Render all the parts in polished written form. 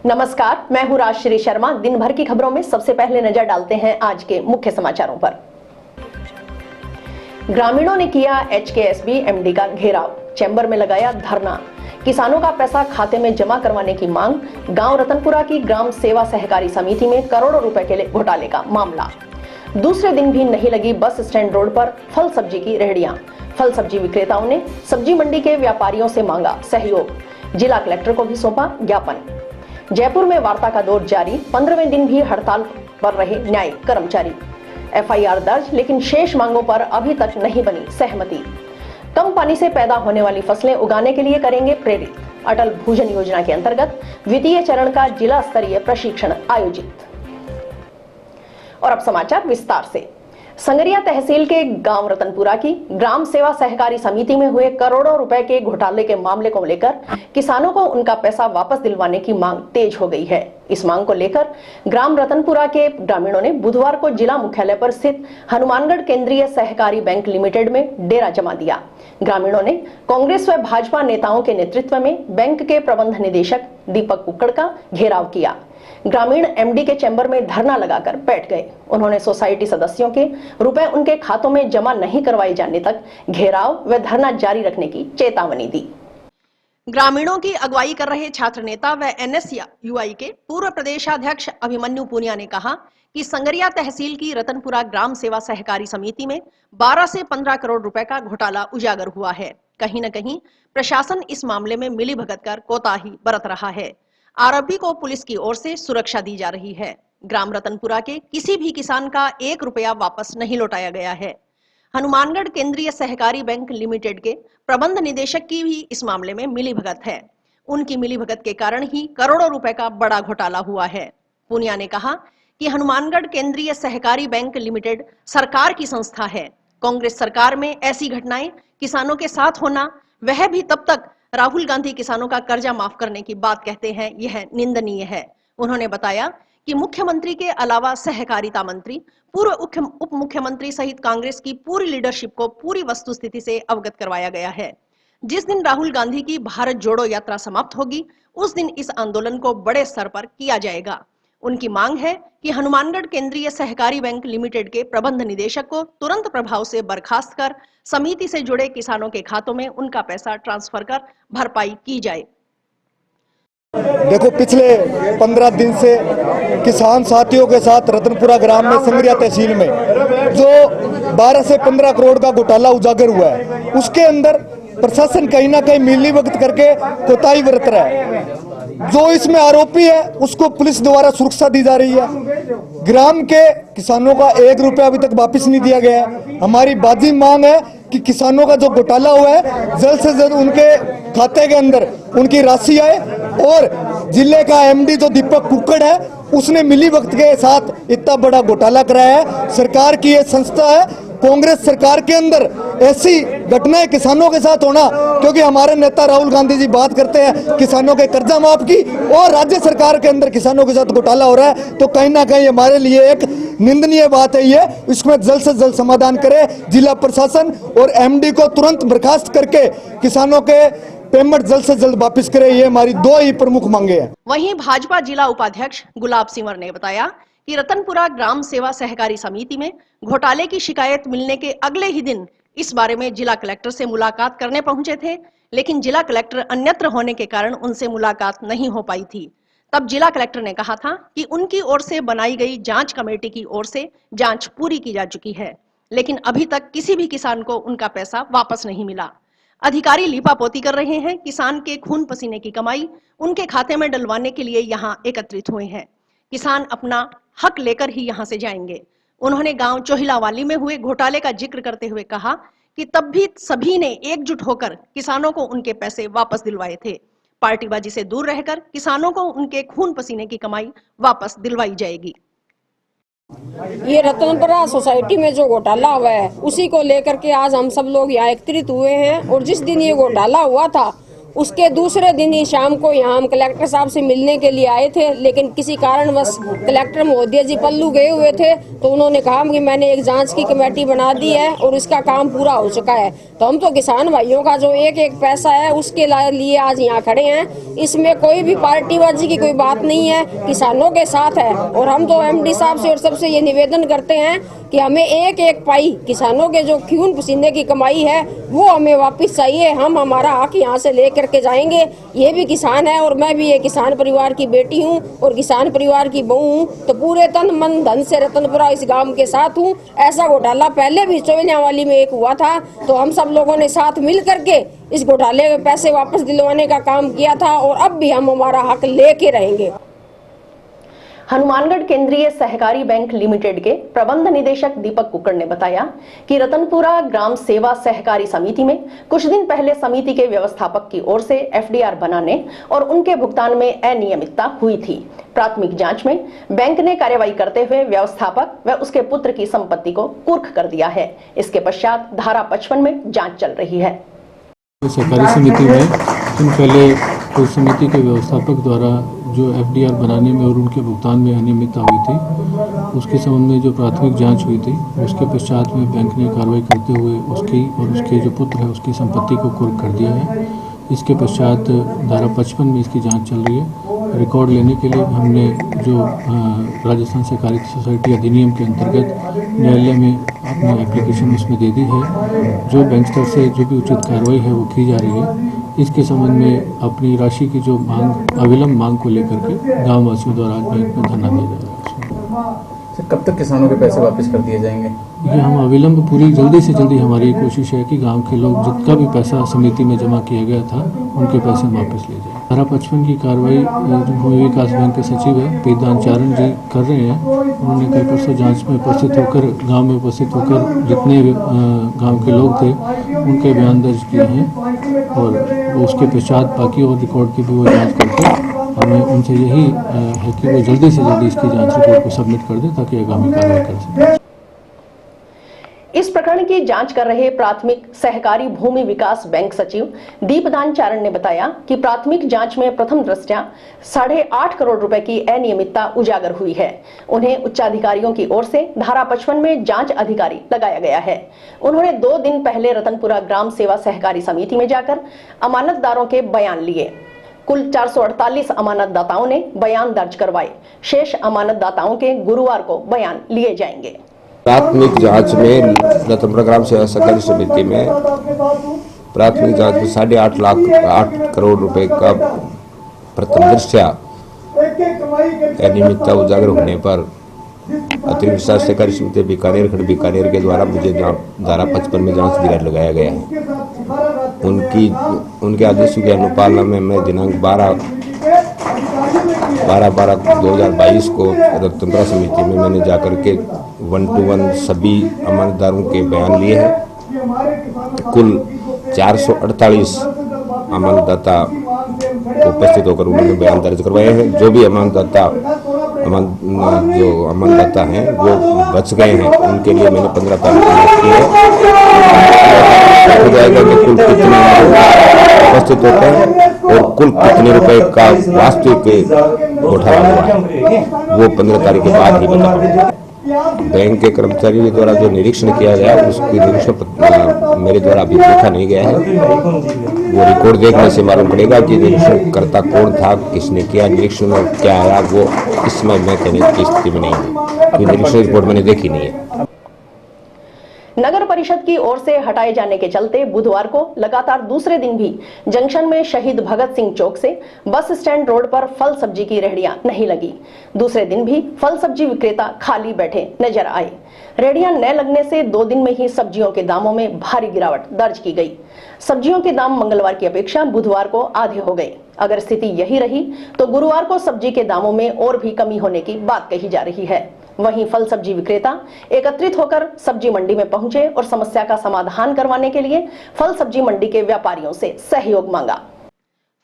नमस्कार, मैं हूं राजश्री शर्मा। दिन भर की खबरों में सबसे पहले नजर डालते हैं आज के मुख्य समाचारों पर। ग्रामीणों ने किया HKSB MD का घेराव, चैम्बर में लगाया धरना, किसानों का पैसा खाते में जमा करवाने की मांग। गांव रतनपुरा की ग्राम सेवा सहकारी समिति में करोड़ों रुपए के घोटाले का मामला। दूसरे दिन भी नहीं लगी बस स्टैंड रोड पर फल सब्जी की रेहड़ियां। फल सब्जी विक्रेताओं ने सब्जी मंडी के व्यापारियों से मांगा सहयोग, जिला कलेक्टर को भी सौंपा ज्ञापन। जयपुर में वार्ता का दौर जारी, 15वें दिन भी हड़ताल पर रहे न्यायिक कर्मचारी। FIR दर्ज, लेकिन शेष मांगों पर अभी तक नहीं बनी सहमति। कम पानी से पैदा होने वाली फसलें उगाने के लिए करेंगे प्रेरित। अटल भूजल योजना के अंतर्गत द्वितीय चरण का जिला स्तरीय प्रशिक्षण आयोजित। और अब समाचार विस्तार से। संगरिया तहसील के गांव रतनपुरा की ग्राम सेवा सहकारी समिति में हुए करोड़ों रुपए के घोटाले के मामले को लेकर किसानों को उनका पैसा वापस दिलवाने की मांग तेज हो गई है। इस मांग को लेकर ग्राम रतनपुरा के ग्रामीणों ने बुधवार को जिला मुख्यालय पर स्थित हनुमानगढ़ केंद्रीय सहकारी बैंक लिमिटेड में डेरा जमा दिया। ग्रामीणों ने कांग्रेस व भाजपा नेताओं के नेतृत्व में बैंक के प्रबंध निदेशक दीपक कुक्कड़ का घेराव किया। ग्रामीण MD के चैम्बर में धरना लगाकर बैठ गए। उन्होंने सोसाइटी सदस्यों के रुपए उनके खातों में जमा नहीं करवाए जाने तक घेराव व धरना जारी रखने की चेतावनी दी। ग्रामीणों की अगुवाई कर रहे छात्र नेता व NSUI के पूर्व प्रदेशाध्यक्ष अभिमन्यु पुनिया ने कहा कि संगरिया तहसील की रतनपुरा ग्राम सेवा सहकारी समिति में 12 से 15 करोड़ रुपए का घोटाला उजागर हुआ है। कहीं न कहीं प्रशासन इस मामले में मिलीभगत कर कोताही बरत रहा है। आरोपी को पुलिस की ओर से सुरक्षा दी जा रही है। ग्राम रतनपुरा के किसी भी किसान का 1 रुपया वापस नहीं लौटाया गया है। हनुमानगढ़ केंद्रीय सहकारी बैंक लिमिटेड के प्रबंध निदेशक की भी इस मामले में मिलीभगत है। उनकी मिलीभगत के कारण ही करोड़ों रुपए का बड़ा घोटाला हुआ है। पुनिया ने कहा कि हनुमानगढ़ केंद्रीय सहकारी बैंक लिमिटेड सरकार की संस्था है। कांग्रेस सरकार में ऐसी घटनाएं किसानों के साथ होना, वह भी तब तक राहुल गांधी किसानों का कर्जा माफ करने की बात कहते हैं, यह निंदनीय है। उन्होंने बताया कि मुख्यमंत्री के अलावा सहकारिता मंत्री, पूर्व उप मुख्यमंत्री सहित कांग्रेस की पूरी लीडरशिप को पूरी वस्तुस्थिति से अवगत करवाया गया है। जिस दिन राहुल गांधी की भारत जोड़ो यात्रा समाप्त होगी, उस दिन इस आंदोलन को बड़े स्तर पर किया जाएगा। उनकी मांग है कि हनुमानगढ़ केंद्रीय सहकारी बैंक लिमिटेड के प्रबंध निदेशक को तुरंत प्रभाव से बर्खास्त कर समिति से जुड़े किसानों के खातों में उनका पैसा ट्रांसफर कर भरपाई की जाए। देखो, पिछले 15 दिन से किसान साथियों के साथ रतनपुरा ग्राम में संगरिया तहसील में जो 12 से 15 करोड़ का घोटाला उजागर हुआ है, उसके अंदर प्रशासन कहीं ना कहीं मिलीभगत करके कोताही बरत रहा है। जो इसमें आरोपी है उसको पुलिस द्वारा सुरक्षा दी जा रही है। ग्राम के किसानों का 1 रुपया अभी तक वापस नहीं दिया गया है। हमारी बाजी मांग है कि किसानों का जो घोटाला हुआ है, जल्द से जल्द उनके खाते के अंदर उनकी राशि आए। और जिले का MD जो दीपक कुक्कड़ है, उसने मिलीभगत के साथ इतना बड़ा घोटाला कराया है। सरकार की ये संस्था है। कांग्रेस सरकार के अंदर ऐसी घटनाएं किसानों के साथ होना, क्योंकि हमारे नेता राहुल गांधी जी बात करते हैं किसानों के कर्जा माफ की, और राज्य सरकार के अंदर किसानों के साथ घोटाला हो रहा है, तो कहीं ना कहीं हमारे लिए एक निंदनीय बात है। ये इसमें जल्द से जल्द समाधान करे जिला प्रशासन, और MD को तुरंत बर्खास्त करके किसानों के पेमेंट जल्द से जल्द वापस करे। ये हमारी 2 ही प्रमुख मांगे हैं। वहीं भाजपा जिला उपाध्यक्ष गुलाब सिंवर ने बताया कि रतनपुरा ग्राम सेवा सहकारी समिति में घोटाले की शिकायत मिलने के अगले ही दिन इस बारे में जिला कलेक्टर से मुलाकात करने पहुंचे थे, लेकिन जिला कलेक्टर अन्यत्र होने के कारण उनसे मुलाकात नहीं हो पाई थी। तब जिला कलेक्टर ने कहा था कि उनकी ओर से बनाई गई जांच कमेटी की ओर से जांच पूरी की जा चुकी है, लेकिन अभी तक किसी भी किसान को उनका पैसा वापस नहीं मिला। अधिकारी लीपापोती कर रहे हैं। किसान के खून पसीने की कमाई उनके खाते में डलवाने के लिए यहाँ एकत्रित हुए हैं। किसान अपना हक लेकर ही यहां से जाएंगे। उन्होंने गांव चोहिलावाली में हुए घोटाले का जिक्र करते हुए कहा कि तब भी सभी ने एकजुट होकर किसानों को उनके पैसे वापस दिलवाए थे। पार्टीबाजी से दूर रहकर किसानों को उनके खून पसीने की कमाई वापस दिलवाई जाएगी। ये रतनपुरा सोसाइटी में जो घोटाला हुआ है, उसी को लेकर के आज हम सब लोग यहाँ एकत्रित हुए हैं। और जिस दिन ये घोटाला हुआ था उसके दूसरे दिन ही शाम को यहाँ हम कलेक्टर साहब से मिलने के लिए आए थे, लेकिन किसी कारणवश कलेक्टर महोदय जी पल्लू गए हुए थे, तो उन्होंने कहा कि मैंने एक जांच की कमेटी बना दी है और इसका काम पूरा हो चुका है। तो हम तो किसान भाइयों का जो एक एक पैसा है उसके लिए आज यहाँ खड़े हैं। इसमें कोई भी पार्टीबाजी की कोई बात नहीं है, किसानों के साथ है। और हम तो एमडी साहब से और सबसे ये निवेदन करते हैं कि हमें एक एक पाई किसानों के जो खून पसीने की कमाई है वो हमें वापस चाहिए। हम हमारा हक यहाँ से लेकर के जाएंगे। ये भी किसान है और मैं भी एक किसान परिवार की बेटी हूँ और किसान परिवार की बहू हूँ, तो पूरे तन मन धन से रतनपुरा इस गांव के साथ हूँ। ऐसा घोटाला पहले भी चोइलियावाली में एक हुआ था, तो हम सब लोगों ने साथ मिल करके इस घोटाले के पैसे वापस दिलवाने का काम किया था और अब भी हम हमारा हक लेके रहेंगे। हनुमानगढ़ केंद्रीय सहकारी बैंक लिमिटेड के प्रबंध निदेशक दीपक कुक्कड़ ने बताया कि रतनपुरा ग्राम सेवा सहकारी समिति में कुछ दिन पहले समिति के व्यवस्थापक की ओर से एफडीआर बनाने और उनके भुगतान में अनियमितता हुई थी। प्राथमिक जांच में बैंक ने कार्रवाई करते हुए व्यवस्थापक व उसके पुत्र की संपत्ति को कुर्क कर दिया है। इसके पश्चात धारा 55 में जांच चल रही है। सहकारी समिति में दिन पहले कोई समिति के व्यवस्थापक द्वारा जो एफडीआर बनाने में और उनके भुगतान में अनियमितता हुई थी, उसके संबंध में जो प्राथमिक जांच हुई थी, उसके पश्चात में बैंक ने कार्रवाई करते हुए उसकी और उसके जो पुत्र है उसकी संपत्ति को कुर्क कर दिया है। इसके पश्चात धारा 55 में इसकी जांच चल रही है। रिकॉर्ड लेने के लिए हमने जो राजस्थान सहकारी सोसाइटी अधिनियम के अंतर्गत न्यायालय में अपनी एप्लीकेशन उसमें दे दी है। जो बैंक स्तर से जो भी उचित कार्रवाई है वो की जा रही है। इसके संबंध में अपनी राशि की जो मांग अविलंब मांग को लेकर के गाँव वासियों द्वारा आज बैंक में धरना दिया जा रहा है। कब तक किसानों के पैसे वापस कर दिए जाएंगे? ये हम अविलंब पूरी जल्दी से जल्दी हमारी कोशिश है कि गांव के लोग जितना भी पैसा समिति में जमा किया गया था उनके पैसे वापस ले जाए। धारा 55 की कार्रवाई भूमि विकास बैंक के सचिव है पेदान चारण जी कर रहे हैं। उन्होंने कल परसों जांच में उपस्थित होकर गांव में उपस्थित होकर जितने गांव के लोग थे उनके बयान दर्ज किए हैं और उसके पश्चात बाकी और रिकॉर्ड की भी वो जाँच करके हमें उनसे यही है कि वो जल्दी से जल्दी इसकी जांच रिपोर्ट को सबमिट कर दें ताकि आगामी कार्रवाई कर सकें। इस प्रकरण की जांच कर रहे प्राथमिक सहकारी भूमि विकास बैंक सचिव दीपदान चारण ने बताया कि प्राथमिक जांच में प्रथम दृष्टया 8.5 करोड़ रुपए की अनियमितता उजागर हुई है। उन्हें उच्चाधिकारियों की ओर से धारा 55 में जांच अधिकारी लगाया गया है। उन्होंने 2 दिन पहले रतनपुरा ग्राम सेवा सहकारी समिति में जाकर अमानतदारों के बयान लिए। कुल 448 अमानतदाताओं ने बयान दर्ज करवाए। शेष अमानतदाताओं के गुरुवार को बयान लिए जाएंगे। प्राथमिक जांच में रतनपुरा ग्राम सेवा सहकारी समिति में प्राथमिक जांच में 8.5 करोड़ रुपए का प्रथम दृष्टया अनियमितता उजागर होने पर अतिरिक्त विकास सहकारी समिति बीकानेर खंड बीकानेर के द्वारा मुझे धारा 55 में जांच अधिकारी लगाया गया है। उनके आदेशों की अनुपालना में मैं दिनांक 12/12/2022 को रतनपुरा समिति में मैंने जाकर के 1 to 1 सभी अमानतदारों के बयान लिए हैं। कुल 448 अमानतदाता उपस्थित होकर उन्होंने बयान दर्ज करवाए हैं। जो भी अमानतदाता हैं वो बच गए हैं, उनके लिए मैंने 15 तारीख की है। हो जाएगा कि कुल कितने उपस्थित होते हैं और कुल कितने रुपए का वास्तविक घोटाला हुआ है वो 15 तारीख के बाद ही बता पाऊंगा। बैंक के कर्मचारियों के द्वारा जो निरीक्षण किया गया उसकी निरीक्षण मेरे द्वारा अभी देखा नहीं गया है। वो रिकॉर्ड देखने से मालूम पड़ेगा कि निरीक्षणकर्ता कौन था, किसने किया निरीक्षण और क्या आया। वो इस समय मैं कहने की स्थिति में नहीं हूँ। निरीक्षण रिपोर्ट मैंने देखी नहीं है। नगर परिषद की ओर से हटाए जाने के चलते बुधवार को लगातार दूसरे दिन भी जंक्शन में शहीद भगत सिंह चौक से बस स्टैंड रोड पर फल सब्जी की रेहड़ियां नहीं लगी। दूसरे दिन भी फल सब्जी विक्रेता खाली बैठे नजर आए। रेहड़ियां न लगने से 2 दिन में ही सब्जियों के दामों में भारी गिरावट दर्ज की गई। सब्जियों के दाम मंगलवार की अपेक्षा बुधवार को आधे हो गए। अगर स्थिति यही रही तो गुरुवार को सब्जी के दामों में और भी कमी होने की बात कही जा रही है। वहीं फल सब्जी विक्रेता एकत्रित होकर सब्जी मंडी में पहुंचे और समस्या का समाधान करवाने के लिए फल सब्जी मंडी के व्यापारियों से सहयोग मांगा।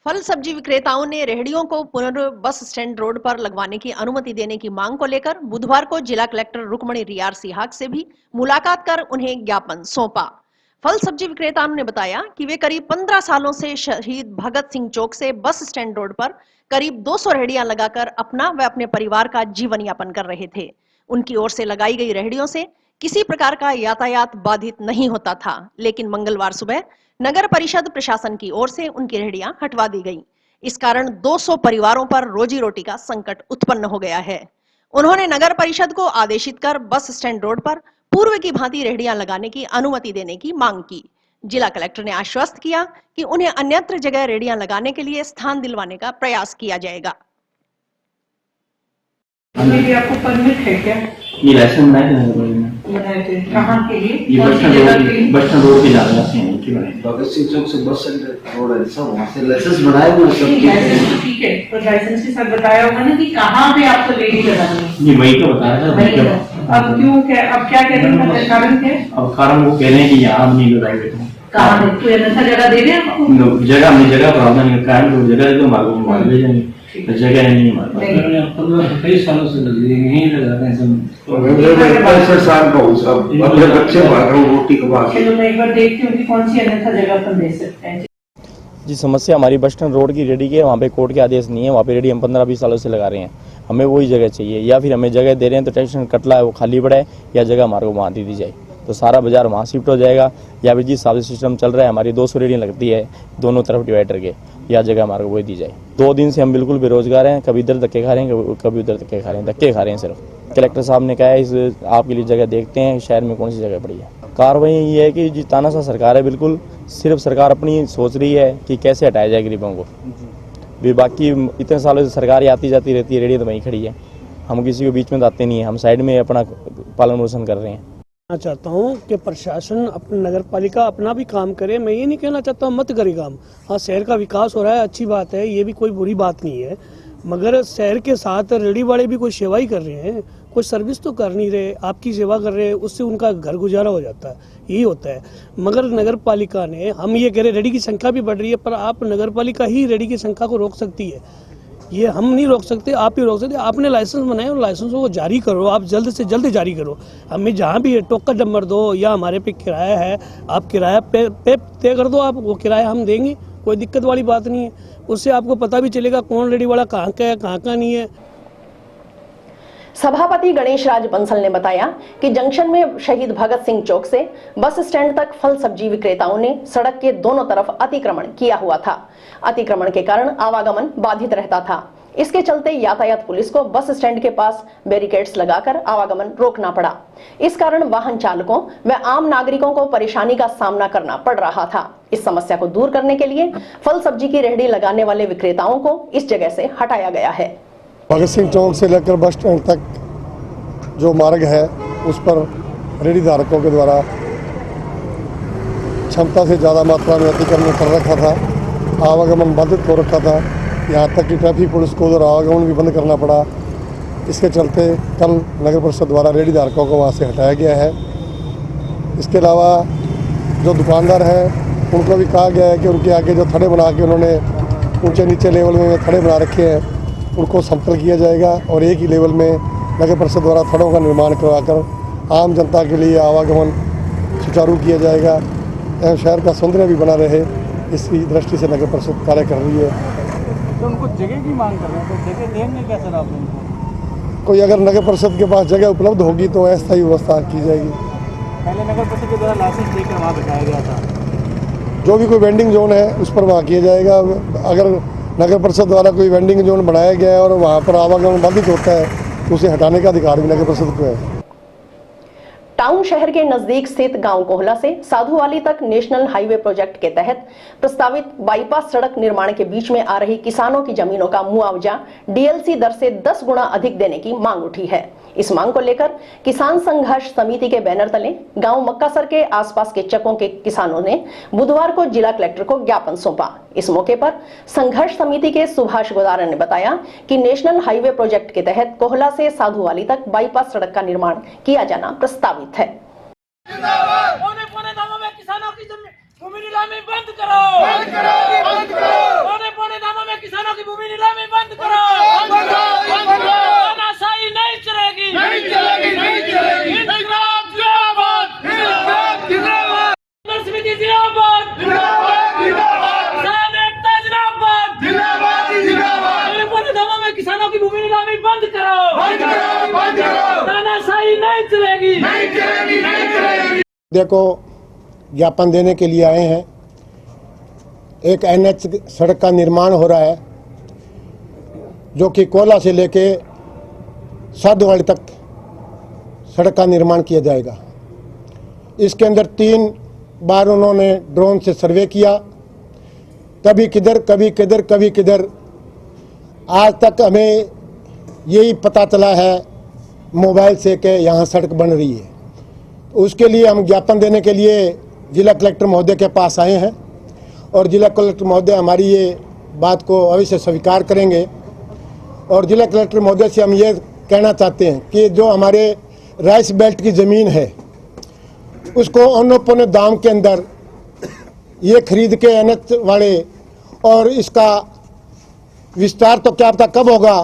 फल सब्जी विक्रेताओं ने रेहड़ियों को पुनर्बस स्टैंड रोड पर लगवाने की अनुमति देने की मांग को लेकर बुधवार को जिला कलेक्टर रुक्मणी रियार सिहाग से भी मुलाकात कर उन्हें ज्ञापन सौंपा। फल सब्जी विक्रेताओं ने बताया कि वे करीब 15 सालों से शहीद भगत सिंह चौक से बस स्टैंड रोड पर करीब 200 रेहड़ियां लगाकर अपना व अपने परिवार का जीवन यापन कर रहे थे। उनकी ओर से लगाई गई रेहड़ियों से किसी प्रकार का यातायात बाधित नहीं होता था, लेकिन मंगलवार सुबह नगर परिषद प्रशासन की ओर से उनकी रेहड़ियां हटवा दी गई। इस कारण 200 परिवारों पर रोजी रोटी का संकट उत्पन्न हो गया है। उन्होंने नगर परिषद को आदेशित कर बस स्टैंड रोड पर पूर्व की भांति रेहड़ियां लगाने की अनुमति देने की मांग की। जिला कलेक्टर ने आश्वस्त किया कि उन्हें अन्यत्र जगह रेहड़ियां लगाने के लिए स्थान दिलवाने का प्रयास किया जाएगा। इसमें भी आपको परमिट है क्या? ये लाइसेंस बनाए थे बनाए थे कहाँ के लिए? ये बस स्टैंड रोड के जाने से हैं कि बने भगत सिंह चौक से बस रोड है सब वहाँ से लाइसेंस बनाए हुए सब ठीक है, तो लाइसेंस के साथ बताया होगा ना कि कहाँ पे आपको रेडी लगानी है। ये वही तो बता रहा था। अब क्यों क्या अब क्या कह रहे हैं, कारण क्या है? अब कारण वो कह रहे हैं कि यहाँ नहीं लगाएंगे तुम कहाँ है? कोई अन्यथा जगह दे रहे हैं आपको? जगह अपनी जगह प्रावधान नहीं कारण तो जगह तो मार्ग ले जाएंगे, जगह नहीं हमारे पास। कई सालों से यहीं लगा रहे हैं सब। 65 साल का हूँ सब अपने बच्चे मार रहा हूँ रोटी कमा के। चलो मैं एक बार देखती हूँ कि कौन सी अन्यथा जगह पर दे सकते हैं। जी समस्या हमारी बस स्टैंड रोड की रेडी की है, वहाँ पे कोर्ट के आदेश नहीं है, वहाँ पे रेडी हम 15-20 सालों से लगा रहे हैं। हमें वही जगह चाहिए, या फिर हमें जगह दे रहे हैं तो टेंशन कटला है वो खाली पड़ा है, या जगह हमारे को वहाँ दी जाए तो सारा बाजार वहाँ शिफ्ट हो जाएगा। या फिर जिस हिसाब से सिस्टम चल रहा है हमारी 200 रेडियाँ लगती है दोनों तरफ डिवाइडर के, या जगह हमारे को वही दी जाए। 2 दिन से हम बिल्कुल बेरोजगार हैं, कभी इधर धक्के खा रहे हैं कभी उधर धक्के खा रहे हैं, धक्के खा रहे हैं सिर्फ। कलेक्टर साहब ने कहा है इस आपके लिए जगह देखते हैं शहर में कौन सी जगह पड़ी है। कार्रवाई ये है कि जी तानाशाह सरकार है, बिल्कुल सिर्फ सरकार अपनी सोच रही है कि कैसे हटाया जाए गरीबों को। भी बाकी इतने सालों से सरकार आती जाती रहती है, रेडियो तो वहीं खड़ी है, हम किसी को बीच में आते नहीं है, हम साइड में अपना पालन पोषण कर रहे हैं। मैं चाहता हूँ कि प्रशासन अपनी नगर पालिका अपना भी काम करे। मैं ये नहीं कहना चाहता हूँ मत करे काम। हाँ शहर का विकास हो रहा है, अच्छी बात है, ये भी कोई बुरी बात नहीं है, मगर शहर के साथ रेडी वाले भी कोई सेवा ही कर रहे हैं, कोई सर्विस तो कर नहीं रहे, आपकी सेवा कर रहे हैं, उससे उनका घर गुजारा हो जाता है, यही होता है। मगर नगर पालिका ने, हम ये कह रहे रेडी की संख्या भी बढ़ रही है, पर आप नगर पालिका ही रेडी की संख्या को रोक सकती है, ये हम नहीं रोक सकते, आप ही रोक सकते। आपने लाइसेंस बनाए और लाइसेंसों को जारी करो, आप जल्द से जल्द जारी करो। हमें जहाँ भी टोकन नंबर दो या हमारे पे किराया है, आप किराया पे तय कर दो, आप वो किराया हम देंगे, कोई दिक्कत वाली बात नहीं है। उससे आपको पता भी चलेगा कौन रेडी वाला कहाँ का है कहाँ का नहीं है। सभापति गणेश राज बंसल ने बताया कि जंक्शन में शहीद भगत सिंह चौक से बस स्टैंड तक फल सब्जी विक्रेताओं ने सड़क के दोनों तरफ अतिक्रमण किया हुआ था। अतिक्रमण के कारण आवागमन बाधित रहता था। इसके चलते यातायात पुलिस को बस स्टैंड के पास बैरिकेड्स लगाकर आवागमन रोकना पड़ा। इस कारण वाहन चालकों व आम नागरिकों को परेशानी का सामना करना पड़ रहा था। इस समस्या को दूर करने के लिए फल सब्जी की रेहड़ी लगाने वाले विक्रेताओं को इस जगह से हटाया गया है। भगत सिंह चौक से लेकर बस स्टैंड तक जो मार्ग है उस पर रेहड़ी धारकों के द्वारा क्षमता से ज़्यादा मात्रा में अतिक्रमण कर रखा था, आवागमन बाधित हो रखा था, यहाँ तक कि ट्रैफिक पुलिस को उधर आवागमन भी बंद करना पड़ा। इसके चलते कल नगर परिषद द्वारा रेहड़ी धारकों को वहाँ से हटाया गया है। इसके अलावा जो दुकानदार हैं उनको भी कहा गया है कि उनके आगे जो थड़े बना के उन्होंने ऊंचे नीचे लेवल में थड़े बना रखे हैं उनको समतल किया जाएगा और एक ही लेवल में नगर परिषद द्वारा थड़ों का निर्माण करवाकर आम जनता के लिए आवागमन सुचारू किया जाएगा एवं शहर का सौंदर्य भी बना रहे, इसी दृष्टि से नगर परिषद कार्य कर रही है। तो उनको जगह की मांग कर रहे हैं, तो जगह देंगे कैसे आप उनको? कोई अगर नगर परिषद के पास जगह उपलब्ध होगी तो अस्थायी व्यवस्था की जाएगी। पहले नगर परिषद के द्वारा लाइसेंस देकर वहाँ बैठाया गया था, जो भी कोई वेंडिंग जोन है उस पर वहाँ किया जाएगा। अगर नगर परिषद द्वारा कोई वेंडिंग जोन बनाया गया है और वहाँ पर आवागमन बाधित होता है तो उसे हटाने का अधिकार भी नगर परिषद को है। टाउन शहर के नजदीक स्थित गांव कोहला से साधुवाली तक नेशनल हाईवे प्रोजेक्ट के तहत प्रस्तावित बाईपास सड़क निर्माण के बीच में आ रही किसानों की जमीनों का मुआवजा डीएलसी दर से 10 गुना अधिक देने की मांग उठी है। इस मांग को लेकर किसान संघर्ष समिति के बैनर तले गांव मक्कासर के आसपास के चकों के किसानों ने बुधवार को जिला कलेक्टर को ज्ञापन सौंपा। इस मौके पर संघर्ष समिति के सुभाष गोदारा ने बताया कि नेशनल हाईवे प्रोजेक्ट के तहत कोहला से साधुवाली तक बाईपास सड़क का निर्माण किया जाना प्रस्तावित है। पौने दामों में किसानों की भूमि नीलामी बंद करो, बंद करो, बंद करो। पौने दामों में किसानों की भूमि नीलामी बंद करो, बंद करो, बंद करो। तानाशाही नहीं चलेगी, नहीं चलेगी, नहीं चलेगी। इंकलाब जिंदाबाद, इंकलाब जिंदाबाद। जिंदाबाद किसान एकता जिंदाबाद पौने पौने दामों में किसानों की भूमि नीलामी बंद करो तानाशाही नहीं चलेगी। देखो, ज्ञापन देने के लिए आए हैं। एक NH सड़क का निर्माण हो रहा है जो कि कोला से लेके साधुवाड़ी तक सड़क का निर्माण किया जाएगा। इसके अंदर 3 बार उन्होंने ड्रोन से सर्वे किया, कभी किधर कभी किधर कभी किधर। आज तक हमें यही पता चला है मोबाइल से कि यहाँ सड़क बन रही है। उसके लिए हम ज्ञापन देने के लिए जिला कलेक्टर महोदय के पास आए हैं और जिला कलेक्टर महोदय हमारी ये बात को अवश्य स्वीकार करेंगे। और जिला कलेक्टर महोदय से हम ये कहना चाहते हैं कि जो हमारे राइस बेल्ट की ज़मीन है उसको औने पौने दाम के अंदर ये खरीद के NH वाले, और इसका विस्तार तो क्या पता कब होगा,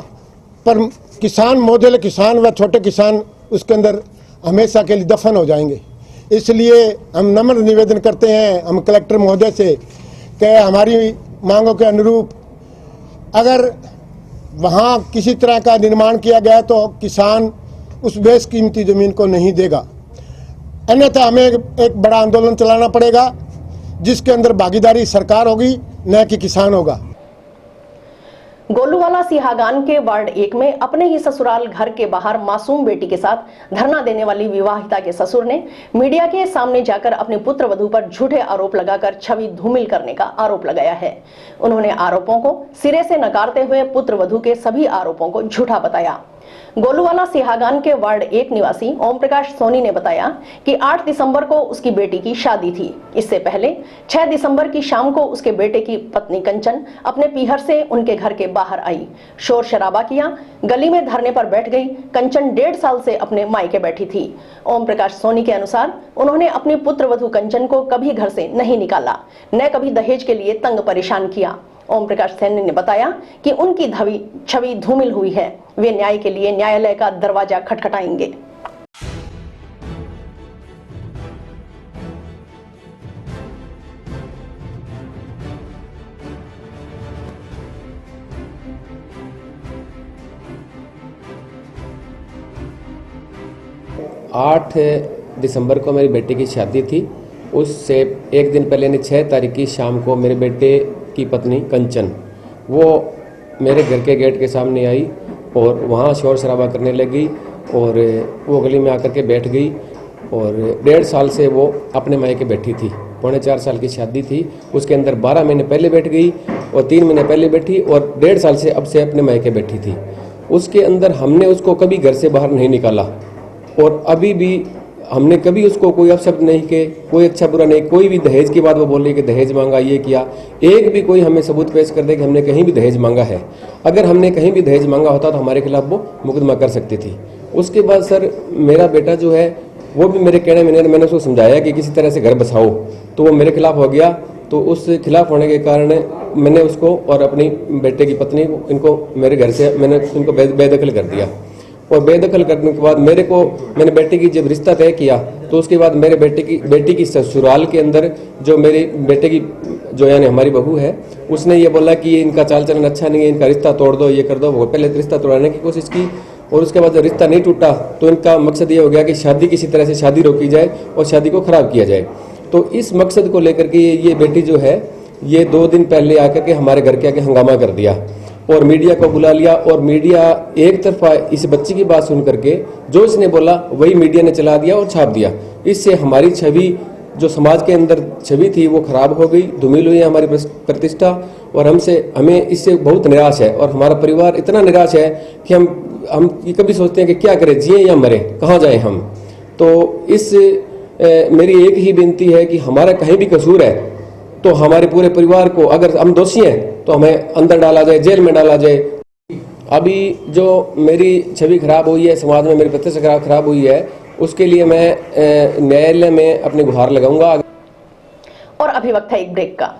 पर किसान, मोदेले किसान व छोटे किसान उसके अंदर हमेशा के लिए दफन हो जाएंगे। इसलिए हम नम्र निवेदन करते हैं हम कलेक्टर महोदय से कि हमारी मांगों के अनुरूप अगर वहाँ किसी तरह का निर्माण किया गया तो किसान उस बेशकीमती ज़मीन को नहीं देगा, अन्यथा हमें एक बड़ा आंदोलन चलाना पड़ेगा जिसके अंदर भागीदारी सरकार होगी, न कि किसान होगा। गोलूवाला सिहागान के वार्ड 1 में अपने ही ससुराल घर के बाहर मासूम बेटी के साथ धरना देने वाली विवाहिता के ससुर ने मीडिया के सामने जाकर अपने पुत्र वधू पर झूठे आरोप लगाकर छवि धूमिल करने का आरोप लगाया है। उन्होंने आरोपों को सिरे से नकारते हुए पुत्र वधू के सभी आरोपों को झूठा बताया। गोलूवाला सिहागान के वार्ड 1 निवासी ओम प्रकाश सोनी ने बताया कि 8 दिसंबर को उसकी बेटी की शादी थी। इससे पहले 6 दिसंबर की शाम को उसके बेटे की पत्नी कंचन अपने पीहर से उनके घर के बाहर आई, शोर शराबा किया, गली में धरने पर बैठ गई। कंचन 1.5 साल से अपने मायके बैठी थी। ओम प्रकाश सोनी के अनुसार उन्होंने अपनी पुत्र वधू कंचन को कभी घर से नहीं निकाला, न कभी दहेज के लिए तंग परेशान किया। ओम प्रकाश सैनी ने बताया कि उनकी छवि धूमिल हुई है, वे न्याय के लिए न्यायालय का दरवाजा खटखटाएंगे। आठ दिसंबर को मेरी बेटी की शादी थी। उससे एक दिन पहले यानी 6 तारीख की शाम को मेरे बेटे की पत्नी कंचन वो मेरे घर के गेट के सामने आई और वहाँ शोर शराबा करने लगी और वो गली में आकर के बैठ गई और 1.5 साल से वो अपने मायके बैठी थी। 3.25 साल की शादी थी, उसके अंदर 12 महीने पहले बैठ गई और 3 महीने पहले बैठी और 1.5 साल से अब से अपने मायके बैठी थी। उसके अंदर हमने उसको कभी घर से बाहर नहीं निकाला और अभी भी हमने कभी उसको कोई अपशब्द नहीं किए, कोई अच्छा बुरा नहीं, कोई भी दहेज की बात वो बोल रही कि दहेज मांगा, ये किया। एक भी कोई हमें सबूत पेश कर दे कि हमने कहीं भी दहेज मांगा है। अगर हमने कहीं भी दहेज मांगा होता तो हमारे खिलाफ वो मुकदमा कर सकती थी। उसके बाद सर मेरा बेटा जो है वो भी मेरे कहने में मैंने उसको समझाया कि किसी तरह से घर बसाओ, तो वो मेरे खिलाफ हो गया। तो उस खिलाफ होने के कारण मैंने उसको और अपनी बेटे की पत्नी इनको मेरे घर से मैंने इनको बेदखल कर दिया और बेदखल करने के बाद मैंने बेटे की जब रिश्ता तय किया तो उसके बाद मेरे बेटी की ससुराल के अंदर जो मेरे बेटे की जो यानी हमारी बहू है उसने ये बोला कि ये इनका चाल चलन अच्छा नहीं है, इनका रिश्ता तोड़ दो, ये कर दो। वो पहले रिश्ता तोड़ाने की कोशिश की और उसके बाद जब रिश्ता नहीं टूटा तो इनका मकसद ये हो गया कि शादी किसी तरह से शादी रोकी जाए और शादी को खराब किया जाए। तो इस मकसद को लेकर के ये बेटी जो है ये 2 दिन पहले आकर के हमारे घर के आगे हंगामा कर दिया और मीडिया को बुला लिया और मीडिया एक तरफा इस बच्ची की बात सुन करके जो इसने बोला वही मीडिया ने चला दिया और छाप दिया। इससे हमारी छवि जो समाज के अंदर छवि थी वो खराब हो गई, धूमिल हुई है हमारी प्रतिष्ठा और हमें इससे बहुत निराश है और हमारा परिवार इतना निराश है कि हम ये कभी सोचते हैं कि क्या करें, जिए या मरे, कहाँ जाएं हम। तो इस मेरी एक ही विनती है कि हमारा कहीं भी कसूर है तो हमारे पूरे परिवार को, अगर हम दोषी हैं तो हमें अंदर डाला जाए, जेल में डाला जाए। अभी जो मेरी छवि खराब हुई है, समाज में मेरी प्रतिष्ठा खराब हुई है, उसके लिए मैं न्यायालय में अपनी गुहार लगाऊंगा। और अभी वक्त है एक ब्रेक का।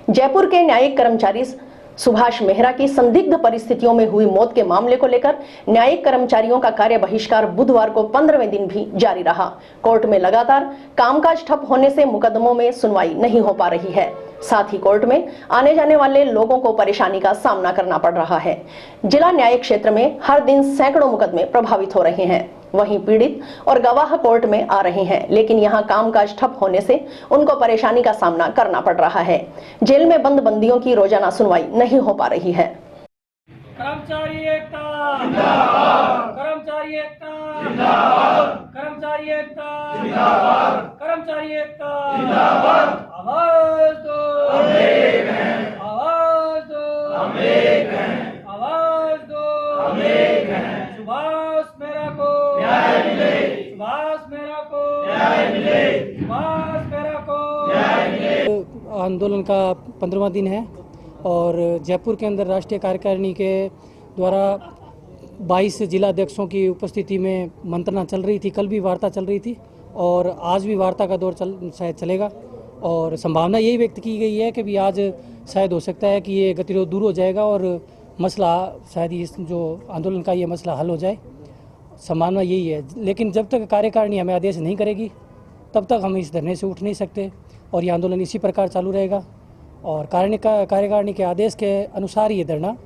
जयपुर के न्यायिक कर्मचारी सुभाष मेहरा की संदिग्ध परिस्थितियों में हुई मौत के मामले को लेकर न्यायिक कर्मचारियों का कार्य बहिष्कार बुधवार को 15वें दिन भी जारी रहा। कोर्ट में लगातार कामकाज ठप होने से मुकदमों में सुनवाई नहीं हो पा रही है। साथ ही कोर्ट में आने जाने वाले लोगों को परेशानी का सामना करना पड़ रहा है। जिला न्यायिक क्षेत्र में हर दिन सैकड़ों मुकदमे प्रभावित हो रहे हैं। वहीं पीड़ित और गवाह कोर्ट में आ रहे हैं, लेकिन यहां कामकाज ठप होने से उनको परेशानी का सामना करना पड़ रहा है। जेल में बंद बंदियों की रोजाना सुनवाई नहीं हो पा रही है। कर्मचारी एकता जिंदाबाद, कर्मचारी एकता जिंदाबाद, कर्मचारी एकता जिंदाबाद, कर्मचारी एकता जिंदाबाद। आवाज दो हम एक हैं, आवाज दो हम एक हैं, आवाज दो हम एक हैं। सुभाष मेहरा को न्याय मिले, सुभाष मेहरा को न्याय मिले, सुभाष मेहरा को न्याय मिले। आंदोलन का 15वां दिन है और जयपुर के अंदर राष्ट्रीय कार्यकारिणी के द्वारा 22 जिला अध्यक्षों की उपस्थिति में मंत्रणा चल रही थी। कल भी वार्ता चल रही थी और आज भी वार्ता का दौर शायद चलेगा और संभावना यही व्यक्त की गई है कि भी आज शायद हो सकता है कि ये गतिरोध दूर हो जाएगा और मसला शायद इस जो आंदोलन का ये मसला हल हो जाए। संभावना यही है, लेकिन जब तक कार्यकारिणी हमें आदेश नहीं करेगी तब तक हम इस धरने से उठ नहीं सकते और ये आंदोलन इसी प्रकार चालू रहेगा और कार्यकारिणी के आदेश के अनुसार ये धरना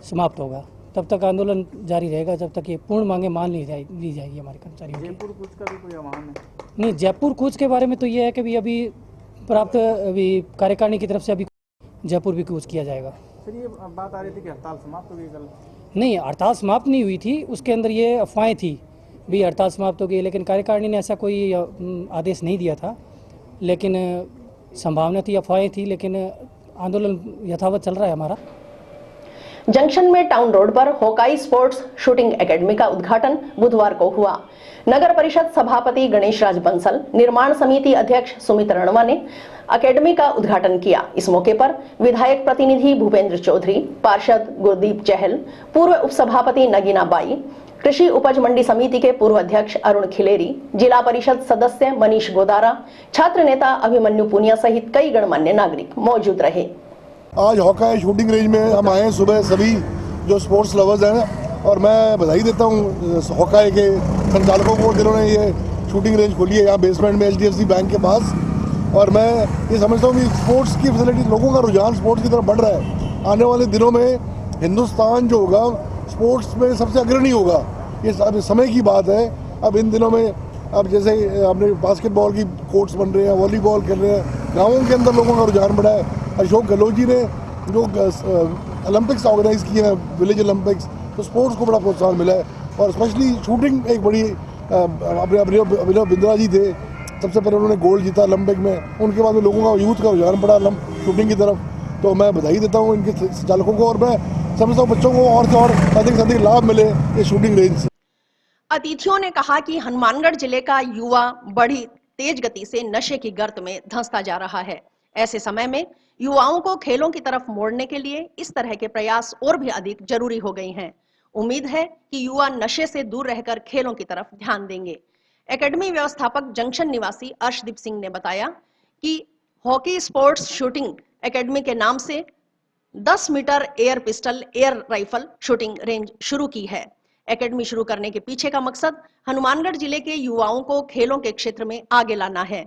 समाप्त होगा। तब तक आंदोलन जारी रहेगा जब तक ये पूर्ण मांगे मान ली जाएगी हमारे कर्मचारियों की। जयपुर कूच का भी कोई आह्वान है? नहीं, जयपुर कूच के बारे में तो ये है कि भी अभी प्राप्त अभी कार्यकारिणी की तरफ से अभी जयपुर भी कूच किया जाएगा। सर ये बात आ रही थी कि हड़ताल समाप्त हो गई कल? नहीं, हड़ताल समाप्त नहीं हुई थी, उसके अंदर ये अफवाहें थी भी हड़ताल समाप्त हो गई, लेकिन कार्यकारिणी ने ऐसा कोई आदेश नहीं दिया था। लेकिन संभावना थी, अफवाहें थी, लेकिन आंदोलन यथावत चल रहा है हमारा। जंक्शन में टाउन रोड पर होकाई स्पोर्ट्स शूटिंग एकेडमी का उद्घाटन बुधवार को हुआ। नगर परिषद सभापति गणेश राज बंसल, निर्माण समिति अध्यक्ष सुमित रणवा ने एकेडमी का उद्घाटन किया। इस मौके पर विधायक प्रतिनिधि भूपेंद्र चौधरी, पार्षद गुरदीप चहल, पूर्व उपसभापति नगीना बाई, कृषि उपज मंडी समिति के पूर्व अध्यक्ष अरुण खिलेरी, जिला परिषद सदस्य मनीष गोदारा, छात्र नेता अभिमन्यु पुनिया सहित कई गणमान्य नागरिक मौजूद रहे। आज हॉकाई शूटिंग रेंज में हम आए हैं सुबह, सभी जो स्पोर्ट्स लवर्स हैं, और मैं बधाई देता हूँ हॉकाई के संचालकों को जिन्होंने ये शूटिंग रेंज खोली है यहाँ बेसमेंट में HDFC बैंक के पास। और मैं ये समझता हूँ कि स्पोर्ट्स की फैसिलिटी, लोगों का रुझान स्पोर्ट्स की तरफ बढ़ रहा है। आने वाले दिनों में हिंदुस्तान जो होगा स्पोर्ट्स में सबसे अग्रणी होगा, ये समय की बात है। अब इन दिनों में अब जैसे अपने बास्केटबॉल की कोर्ट्स बन रहे हैं, वॉलीबॉल खेल रहे हैं, गाँवों के अंदर लोगों का रुझान बढ़ा है। अशोक गहलोत जी ने जो ओलंपिक्स ऑर्गेनाइज किए हैं, विलेज ओलंपिक्स, तो स्पोर्ट्स को बड़ा प्रोत्साहन मिला है। और स्पेशली शूटिंग एक बड़ी, अपने अभिनव बिंद्रा जी थे, सबसे पहले उन्होंने गोल्ड जीता ओलंपिक में, उनके बाद में लोगों का यूथ का रुझान बढ़ा शूटिंग की तरफ। तो मैं बधाई देता हूँ इनके संचालकों को और मैं समझता हूँ बच्चों को और से और अधिक से अधिक लाभ मिले इस शूटिंग रेंज से। अतिथियों ने कहा कि हनुमानगढ़ जिले का युवा बड़ी तेज गति से नशे की गर्त में धंसता जा रहा है। ऐसे समय में युवाओं को खेलों की तरफ मोड़ने के लिए इस तरह के प्रयास और भी अधिक जरूरी हो गए हैं। उम्मीद है कि युवा नशे से दूर रहकर खेलों की तरफ ध्यान देंगे। एकेडमी व्यवस्थापक जंक्शन निवासी अर्शदीप सिंह ने बताया कि हॉकी स्पोर्ट्स शूटिंग एकेडमी के नाम से 10 metre air pistol air rifle shooting range शुरू की है। एकेडमी शुरू करने के पीछे का मकसद हनुमानगढ़ जिले के युवाओं को खेलों के क्षेत्र में आगे लाना है।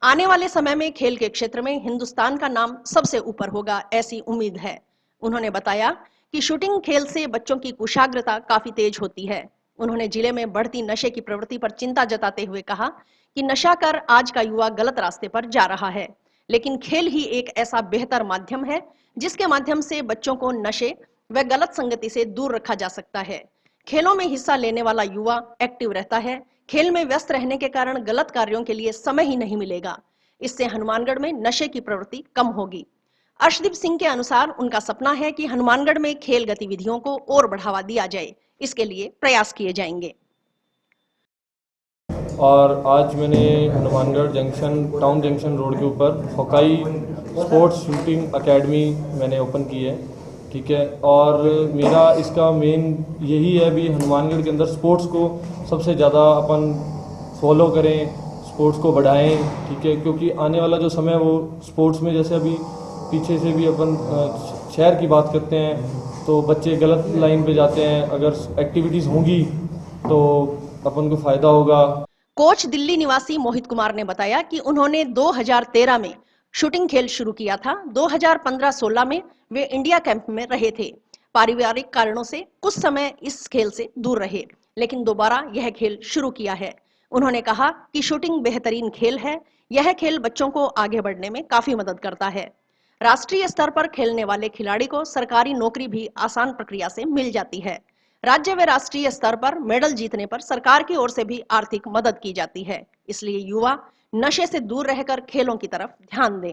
आने वाले समय में खेल के क्षेत्र में हिंदुस्तान का नाम सबसे ऊपर होगा, ऐसी उम्मीद है। उन्होंने बताया कि शूटिंग खेल से बच्चों की कुशाग्रता काफी तेज होती है। उन्होंने जिले में बढ़ती नशे की प्रवृत्ति पर चिंता जताते हुए कहा कि नशा कर आज का युवा गलत रास्ते पर जा रहा है, लेकिन खेल ही एक ऐसा बेहतर माध्यम है जिसके माध्यम से बच्चों को नशे व गलत संगति से दूर रखा जा सकता है। खेलों में हिस्सा लेने वाला युवा एक्टिव रहता है। खेल में व्यस्त रहने के कारण गलत कार्यों के लिए समय ही नहीं मिलेगा। इससे हनुमानगढ़ में नशे की प्रवृत्ति कम होगी। अर्शदीप सिंह के अनुसार उनका सपना है कि हनुमानगढ़ में खेल गतिविधियों को और बढ़ावा दिया जाए। इसके लिए प्रयास किए जाएंगे। और आज मैंने Hanumangarh junction town junction road के ऊपर हॉकाई स्पोर्ट्स शूटिंग एकेडमी मैंने ओपन की है, ठीक है। और मेरा इसका मेन यही है भी हनुमानगढ़ के अंदर स्पोर्ट्स को सबसे ज़्यादा अपन फॉलो करें, स्पोर्ट्स को बढ़ाएं, ठीक है। क्योंकि आने वाला जो समय वो स्पोर्ट्स में जैसे अभी पीछे से भी अपन शहर की बात करते हैं तो बच्चे गलत लाइन पे जाते हैं। अगर एक्टिविटीज़ होंगी तो अपन को फ़ायदा होगा। कोच दिल्ली निवासी मोहित कुमार ने बताया कि उन्होंने 2013 में शूटिंग खेल शुरू किया था। 2015-16 में वे इंडिया कैंप में रहे थे। पारिवारिक कारणों से कुछ समय इस खेल से दूर रहे, लेकिन दोबारा यह खेल शुरू किया है। उन्होंने कहा कि शूटिंग बेहतरीन खेल है। यह खेल बच्चों को आगे बढ़ने में काफी मदद करता है। राष्ट्रीय स्तर पर खेलने वाले खिलाड़ी को सरकारी नौकरी भी आसान प्रक्रिया से मिल जाती है। राज्य व राष्ट्रीय स्तर पर मेडल जीतने पर सरकार की ओर से भी आर्थिक मदद की जाती है। इसलिए युवा नशे से दूर रहकर खेलों की तरफ ध्यान दें।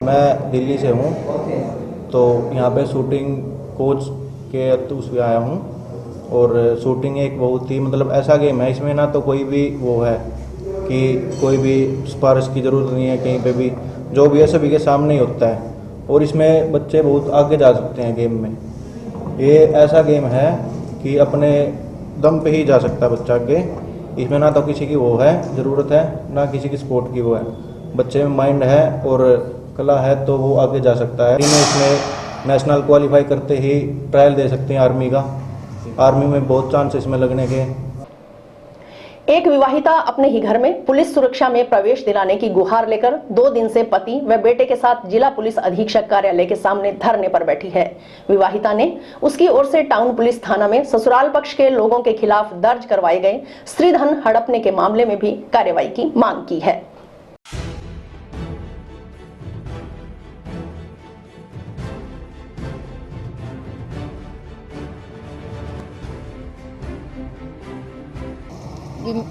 मैं दिल्ली से हूँ, तो यहाँ पे शूटिंग कोच के उसमें आया हूँ। और शूटिंग एक बहुत ही मतलब ऐसा गेम है, इसमें ना तो कोई भी वो है कि कोई भी सिफारिश की ज़रूरत नहीं है। कहीं पे भी जो भी है सभी के सामने ही होता है, और इसमें बच्चे बहुत आगे जा सकते हैं गेम में। ये ऐसा गेम है कि अपने दम पे ही जा सकता है बच्चा आगे। इसमें ना तो किसी की वो है ज़रूरत है, ना किसी की सपोर्ट की वो है। बच्चे में माइंड है और कला है तो वो आगे जा सकता है। इसमें नेशनल क्वालिफाई करते ही ट्रायल दे सकते हैं आर्मी का। आर्मी में बहुत चांस इसमें लगने के। एक विवाहिता अपने ही घर में पुलिस सुरक्षा में प्रवेश दिलाने की गुहार लेकर 2 दिन से पति व बेटे के साथ जिला पुलिस अधीक्षक कार्यालय के सामने धरने पर बैठी है। विवाहिता ने उसकी ओर से टाउन पुलिस थाना में ससुराल पक्ष के लोगों के खिलाफ दर्ज करवाए गए स्त्रीधन हड़पने के मामले में भी कार्रवाई की मांग की है।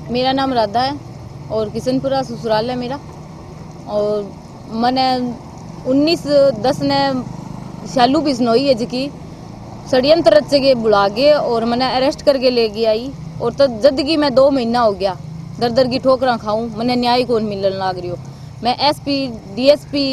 मेरा नाम राधा है और किशनपुरा ससुराल है मेरा। और मैंने 19/10 ने शालू बिजनोई है जी षड्यंत्र रच के बुला के और मैंने अरेस्ट करके ले गई आई। और तो जद की मैं 2 महीना हो गया दर दर की ठोकरा खाऊं, मैंने न्याय कौन मिलने लग रही हो। मैं SP DSP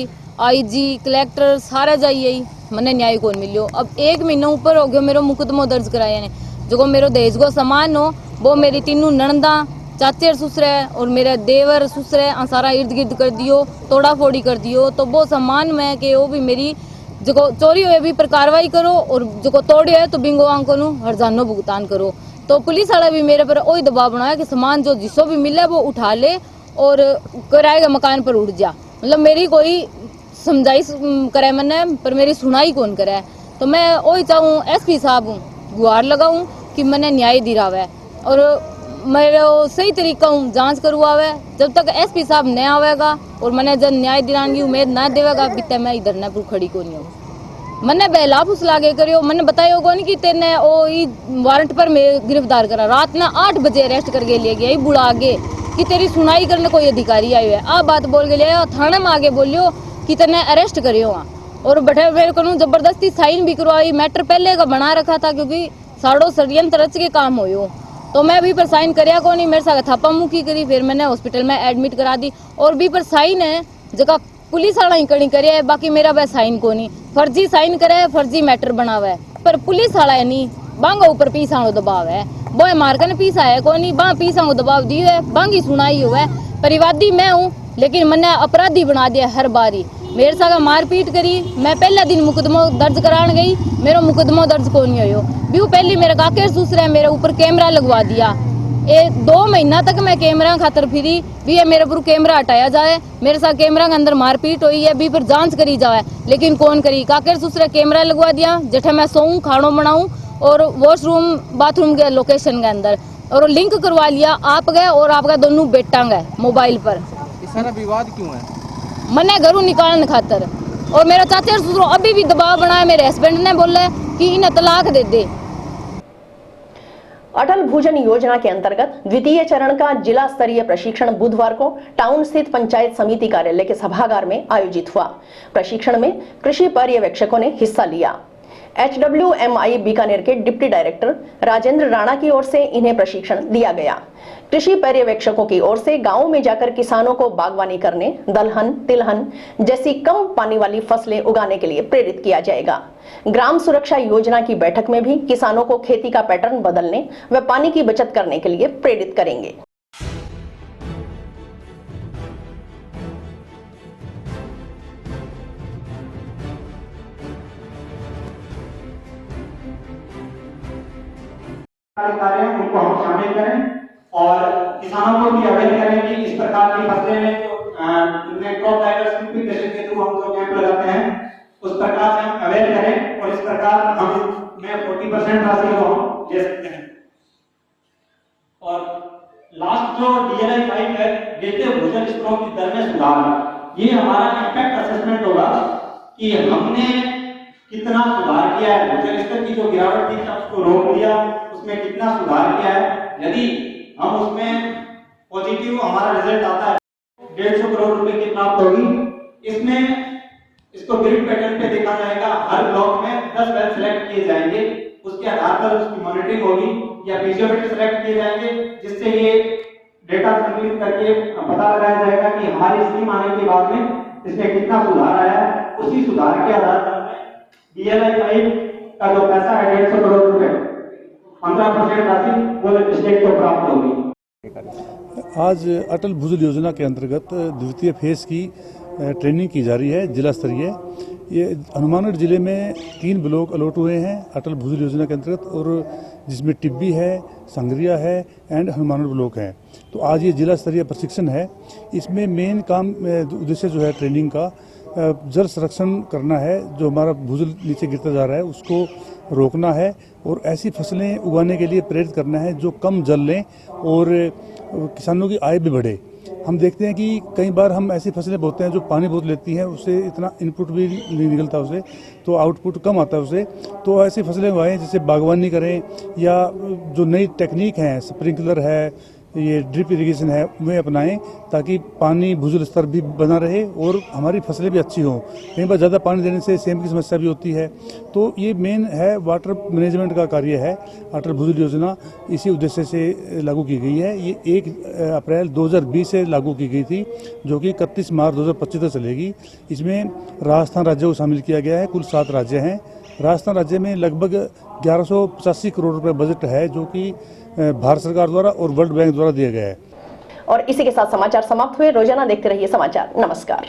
IG कलेक्टर सारा जाइए मैंने न्याय कौन मिलियो। अब 1 महीना ऊपर हो गया मेरा मुकदमा दर्ज कराया ने। जो मेरे दहेज को सामान हो वो मेरी 3 ननदा चाचे ससुरे और मेरे देवर ससुरे सारा इर्द गिर्द कर दियो, तोड़ा फोड़ी कर दियो। तो वो सामान में के वो भी मेरी जो चोरी हुए भी पर कार्रवाई करो और जो तोड़े है तो बिंगो आंको हरजानो भुगतान करो। तो पुलिस वाला भी मेरे पर वही दबाव बनाया कि सामान जो जिसो भी मिले वो उठा ले और किराए मकान पर उड़ जा। मतलब मेरी कोई समझाई करे मैंने पर मेरी सुनाई कौन करे। तो मैं वही चाहूँ SP साहब गुहार लगाऊं कि मैंने न्याय दिलावे और मेरे सही तरीका जांच करवावे। जब तक SP साहब नहीं आवेगा और मैंने जब न्याय दिलाने की उम्मीद ना देवेगा बीते मैं इधर न पर खड़ी को नहीं हूँ। मैंने बहला फुसला के करियो, मैंने बताया कौन कि तेने वो वारंट पर मैं गिरफ्तार करा। रात ने 8 बजे अरेस्ट करके ले गया बुला के कि तेरी सुनाई करने कोई अधिकारी आयो है। आप बात बोल के ले थाने में आगे बोलियो कि तेने अरेस्ट करियो और बैठे मेरे को जबरदस्ती साइन भी करवाई। मैटर पहले का बना रखा था क्योंकि साड़ो षड्यंत्र रच के काम हो। तो मैं भी पर साइन करया को नहीं, मेरे साथ थापा मुखी करी। फिर मैंने हॉस्पिटल में एडमिट करा दी और भी पर साइन है जगह पुलिस वाला ही कड़ी करे है। बाकी मेरा वह साइन को नहीं, फर्जी साइन करे फर्जी मैटर बनावा है। पर पुलिस वाला है नहीं, बांगा ऊपर पीसा दबाव है। वो मारकन पीसा है को नहीं, बांग पीसा को दबाव दी है, बांगी सुनाई हुआ है। परिवादी मैं हूँ लेकिन मैंने अपराधी बना दिया हर बारी। मेरे साथ मारपीट करी। मैं पहला दिन मुकदमा दर्ज कराने गई, मेरा मुकदमा दर्ज को नहीं हो भी। पहले मेरे काके दूसरे मेरे ऊपर कैमरा लगवा दिया। 2 महीना तक मैं कैमरा खातर फिरी भी है मेरे पर कैमरा हटाया जाए। मेरे साथ कैमरा के अंदर मारपीट हुई है भी पर जांच करी जाए, लेकिन कौन करी। काके दूसरे कैमरा लगवा दिया जेठे मैं सोऊं खानो बनाऊं और वॉशरूम बाथरूम के लोकेशन के अंदर और लिंक करवा लिया आप गए और आपका दोनों बेटा गए मोबाइल पर। सारा विवाद क्यों है? मैंने घरों निकालने खातर और मेरा चाचा ससुर अभी भी दबाव बनाया। मेरे हस्बैंड ने बोला कि इन्हें तलाक दे दे। अटल भूजल योजना के अंतर्गत द्वितीय चरण का जिला स्तरीय प्रशिक्षण बुधवार को टाउन स्थित पंचायत समिति कार्यालय के सभागार में आयोजित हुआ। प्रशिक्षण में कृषि पर्यवेक्षकों ने हिस्सा लिया। HWMI बीकानेर के डिप्टी डायरेक्टर राजेंद्र राणा की ओर से इन्हें प्रशिक्षण दिया गया। कृषि पर्यवेक्षकों की ओर से गांवों में जाकर किसानों को बागवानी करने, दलहन, तिलहन जैसी कम पानी वाली फसलें उगाने के लिए प्रेरित किया जाएगा। ग्राम सुरक्षा योजना की बैठक में भी किसानों को खेती का पैटर्न बदलने व पानी की बचत करने के लिए प्रेरित करेंगे। कार्य हैं उनको हम शामिल करें और किसानों को भी अवेयर करें कि इस प्रकार की फसलें में जो इनमें क्रॉप डाइवर्सिफिकेशन के थ्रू हम जो कैंप लगाते हैं उस प्रकार से हम अवेयर करें और इस प्रकार हम इसमें 40% राशि को हम दे सकते हैं। और लास्ट जो DLI 5 है, देते भूजल स्रोत की दर में सुधार, ये हमारा इम्पैक्ट असेसमेंट होगा कि हमने कितना सुधार किया है, भूजल स्तर की जो गिरावट थी उसको रोक दिया, उसमें कितना सुधार किया है। यदि हम उसमें पॉजिटिव हमारा रिजल्ट आता है 150 करोड़ रुपए की प्राप्त होगी। इसमें इसको ग्रिड पैटर्न पे देखा जाएगा, हर ब्लॉक में 10 वेल सिलेक्ट किए जाएंगे, उसके आधार पर उसकी मॉनिटरिंग होगी या फिजियोमीटर सिलेक्ट किए जाएंगे, जिससे ये डेटा संकलित करके पता लगाया जाएगा कि हमारी स्कीम आने के बाद में इसमें कितना सुधार आया है। उसी सुधार के आधार पर DLI 5 का जो पैसा है 150 करोड़ रुपए 15% राशि वो स्टेट को प्राप्त होगी। आज अटल भूजल योजना के अंतर्गत द्वितीय फेज की ट्रेनिंग की जा रही है जिला स्तरीय। ये हनुमानगढ़ जिले में 3 ब्लॉक अलॉट हुए हैं अटल भूजल योजना के अंतर्गत, और जिसमें टिब्बी है, संगरिया है एंड हनुमानगढ़ ब्लॉक है। तो आज ये जिला स्तरीय प्रशिक्षण है। इसमें मेन काम उद्देश्य जो है ट्रेनिंग का जल संरक्षण करना है। जो हमारा भूजल नीचे गिरता जा रहा है उसको रोकना है और ऐसी फसलें उगाने के लिए प्रेरित करना है जो कम जल लें और किसानों की आय भी बढ़े। हम देखते हैं कि कई बार हम ऐसी फसलें बोते हैं जो पानी बहुत लेती हैं, उससे इतना इनपुट भी नहीं निकलता उसे, तो आउटपुट कम आता है उसे। तो ऐसी फसलें उगाएं जैसे बागवानी करें या जो नई टेक्निक हैं, स्प्रिंकलर है, ये ड्रिप इरिगेशन है, वे अपनाएं ताकि पानी भूजल स्तर भी बना रहे और हमारी फसलें भी अच्छी हों। कई बार ज़्यादा पानी देने से सेम की समस्या भी होती है। तो ये मेन है वाटर मैनेजमेंट का कार्य है। अटल भूजल योजना इसी उद्देश्य से लागू की गई है। ये 1 अप्रैल 2020 से लागू की गई थी, जो कि 31 मार्च 2025 तक चलेगी। इसमें राजस्थान राज्य को शामिल किया गया है। कुल 7 राज्य हैं। राजस्थान राज्य में लगभग 1185 करोड़ रुपए बजट है, जो कि भारत सरकार द्वारा और वर्ल्ड बैंक द्वारा दिया गया है। और इसी के साथ समाचार समाप्त हुए। रोजाना देखते रहिए समाचार। नमस्कार।